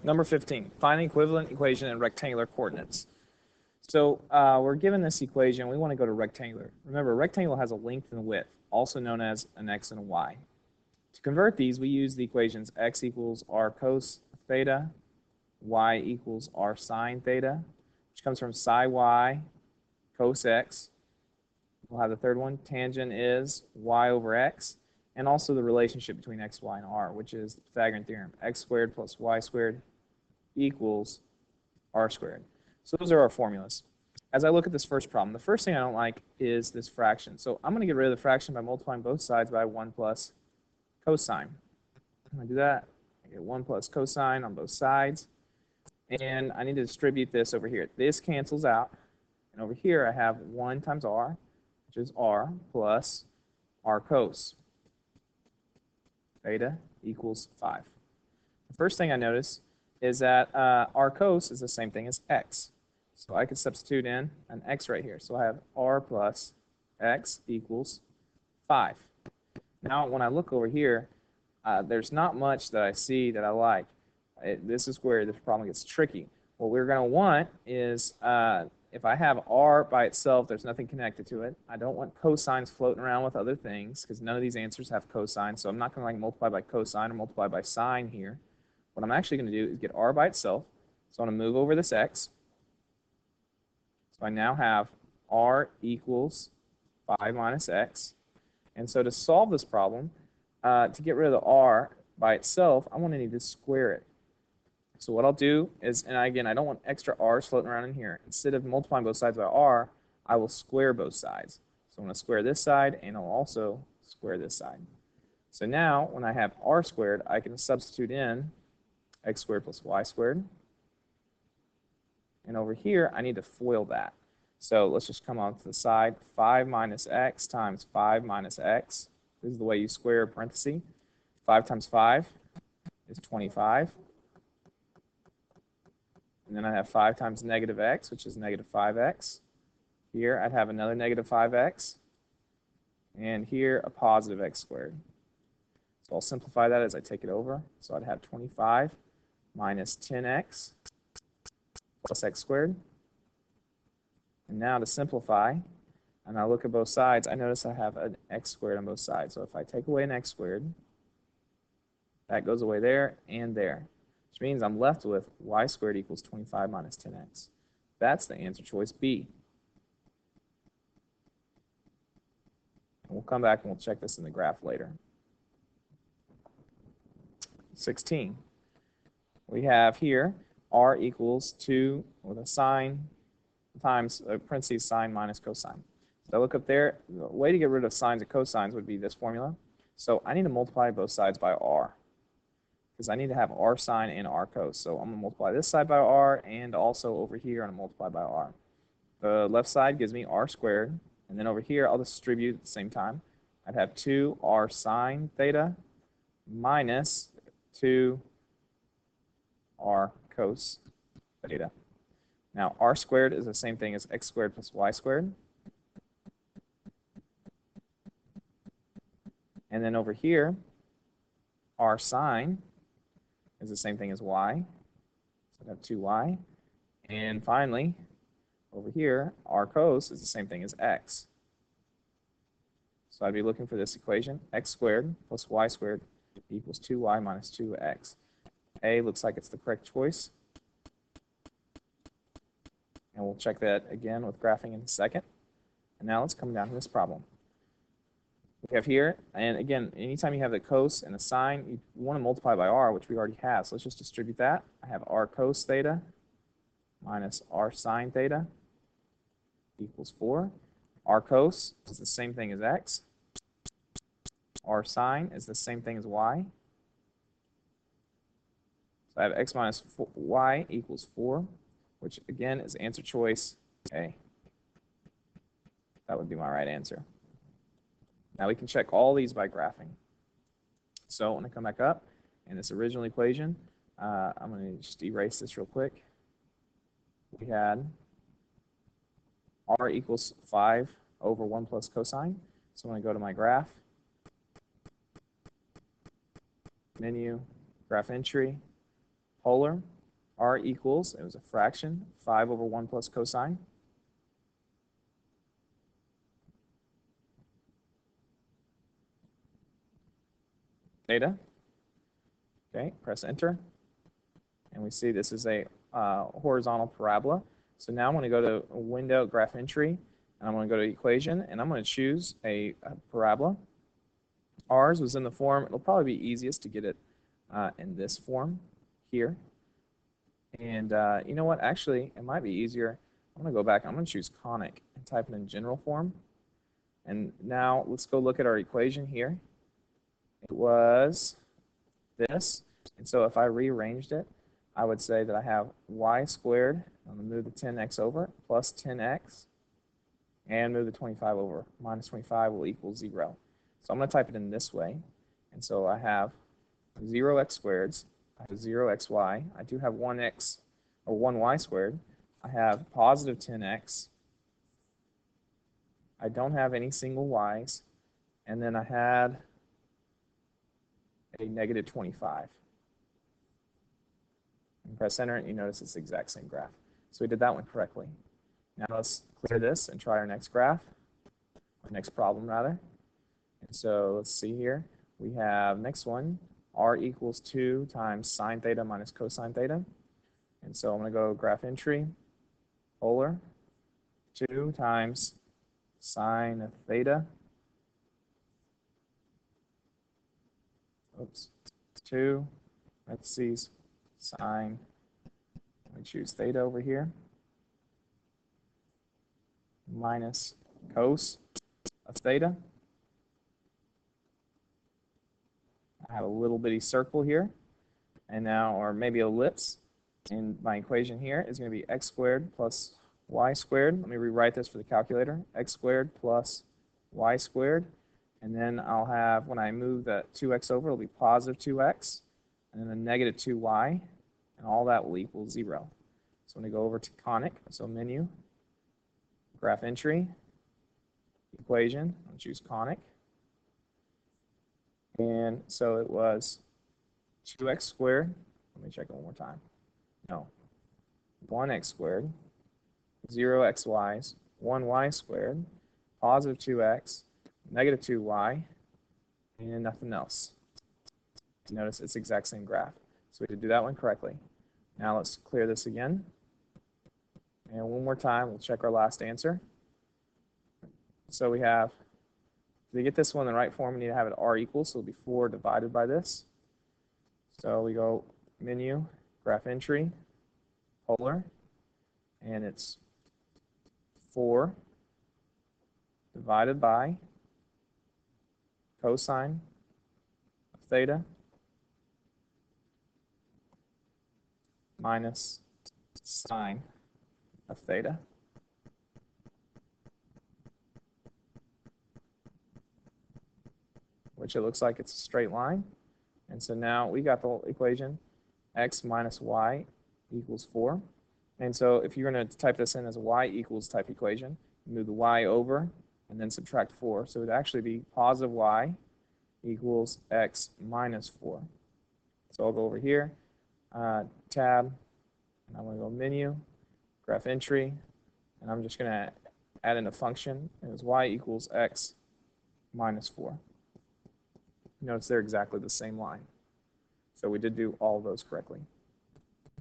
Number 15, find the equivalent equation in rectangular coordinates. So we're given this equation. We want to go to rectangular. Remember, rectangle has a length and a width, also known as an x and a y. To convert these, we use the equations x equals r cos theta, y equals r sine theta, which comes from psi y cos x. We'll have the third one, tangent is y over x, and also the relationship between x, y, and r, which is the Pythagorean theorem, x squared plus y squared equals r squared. So those are our formulas. As I look at this first problem, the first thing I don't like is this fraction. So I'm going to get rid of the fraction by multiplying both sides by 1 plus cosine. I'm going to do that. I get 1 plus cosine on both sides. And I need to distribute this over here. This cancels out. And over here I have 1 times r, which is r, plus r cos theta equals 5. The first thing I notice is that r cos is the same thing as x. So I could substitute in an x right here. So I have r plus x equals 5. Now when I look over here, there's not much that I see that I like. This is where this problem gets tricky. What we're going to want is, if I have r by itself, there's nothing connected to it. I don't want cosines floating around with other things, because none of these answers have cosine. So I'm not going to like multiply by cosine or multiply by sine here. What I'm actually going to do is get r by itself. So I'm going to move over this x. So I now have r equals 5 minus x. And so to solve this problem, to get rid of the r by itself, I'm going to need to square it. So what I'll do is, and again, I don't want extra r's floating around in here. Instead of multiplying both sides by r, I will square both sides. So I'm going to square this side, and I'll also square this side. So now, when I have r squared, I can substitute in x squared plus y squared. And over here, I need to FOIL that. So let's just come on to the side. 5 minus x times 5 minus x. This is the way you square a parenthesis. 5 times 5 is 25. And then I have 5 times negative x, which is negative 5x. Here, I'd have another negative 5x. And here, a positive x squared. So I'll simplify that as I take it over. So I'd have 25 minus 10x plus x squared. And now to simplify, and I look at both sides, I notice I have an x squared on both sides. So if I take away an x squared, that goes away there and there, which means I'm left with y squared equals 25 minus 10x. That's the answer choice B. And we'll come back and we'll check this in the graph later. 16. We have here r equals 2 with a sine times parentheses sine minus cosine. So I look up there. The way to get rid of sines and cosines would be this formula. So I need to multiply both sides by r, because I need to have r sine and r cos. So I'm going to multiply this side by r, and also over here I'm going to multiply by r. The left side gives me r squared, and then over here I'll distribute at the same time. I'd have 2 r sine theta minus 2 r cos theta. Now r squared is the same thing as x squared plus y squared. And then over here, r sine is the same thing as y. So I have 2y. And finally, over here, r cos is the same thing as x. So I'd be looking for this equation, x squared plus y squared equals 2y minus 2x. A looks like it's the correct choice. And we'll check that again with graphing in a second. And now let's come down to this problem. We have here, and again, anytime you have the cos and the sine, you want to multiply by r, which we already have. So let's just distribute that. I have r cos theta minus r sine theta equals 4. R cos is the same thing as x. R sine is the same thing as y. So I have x minus y equals 4, which again is answer choice A. That would be my right answer. Now we can check all these by graphing. So when I come back up in this original equation, I'm going to just erase this real quick. We had r equals 5 over 1 plus cosine. So I'm going to go to my graph, menu, graph entry, polar. r equals, it was a fraction, 5 over 1 plus cosine. Theta. Okay, press enter. And we see this is a horizontal parabola. So now I'm going to go to Window, Graph Entry, and I'm going to go to Equation, and I'm going to choose a parabola. Ours was in the form, it'll probably be easiest to get it in this form here. And you know what, actually, it might be easier. I'm going to go back, I'm going to choose conic and type it in general form. And now let's go look at our equation here. It was this. And so if I rearranged it, I would say that I have y squared, I'm going to move the 10x over, plus 10x, and move the 25 over. Minus 25 will equal 0. So I'm going to type it in this way. And so I have 0x squareds, I have 0xy, I do have 1x, or 1y squared, I have positive 10x, I don't have any single y's, and then I had a negative 25. And press enter, and you notice it's the exact same graph. So we did that one correctly. Now let's clear this and try our next graph, our next problem rather. And so let's see here. We have next one, r equals 2 times sine theta minus cosine theta. And so I'm going to go graph entry, polar, 2 times sine theta. Oops, 2, parentheses, sine, let me choose theta over here, minus cos of theta. I have a little bitty circle here, and now, or maybe ellipse, and my equation here is going to be x squared plus y squared. Let me rewrite this for the calculator. X squared plus y squared, and then I'll have, when I move that 2x over, it'll be positive 2x, and then a negative 2y, and all that will equal 0. So I'm going to go over to conic, so menu, graph entry, equation, I'll choose conic. And so it was 2x squared, let me check it one more time. No, 1x squared, 0xy's, 1y squared, positive 2x, negative 2y, and nothing else. Notice it's the exact same graph. So we did do that one correctly. Now let's clear this again. And one more time, we'll check our last answer. So we have, to get this one in the right form, we need to have it r equals, so it'll be 4 divided by this. So we go menu, graph entry, polar, and it's 4 divided by cosine of theta minus sine of theta. Which it looks like it's a straight line. And so now we got the equation x minus y equals 4. And so if you're going to type this in as a y equals type equation, move the y over and then subtract 4. So it would actually be positive y equals x minus 4. So I'll go over here, tab, and I'm going to go menu, graph entry, and I'm just going to add in a function. It was y equals x minus 4. Notice they're exactly the same line. So we did do all of those correctly.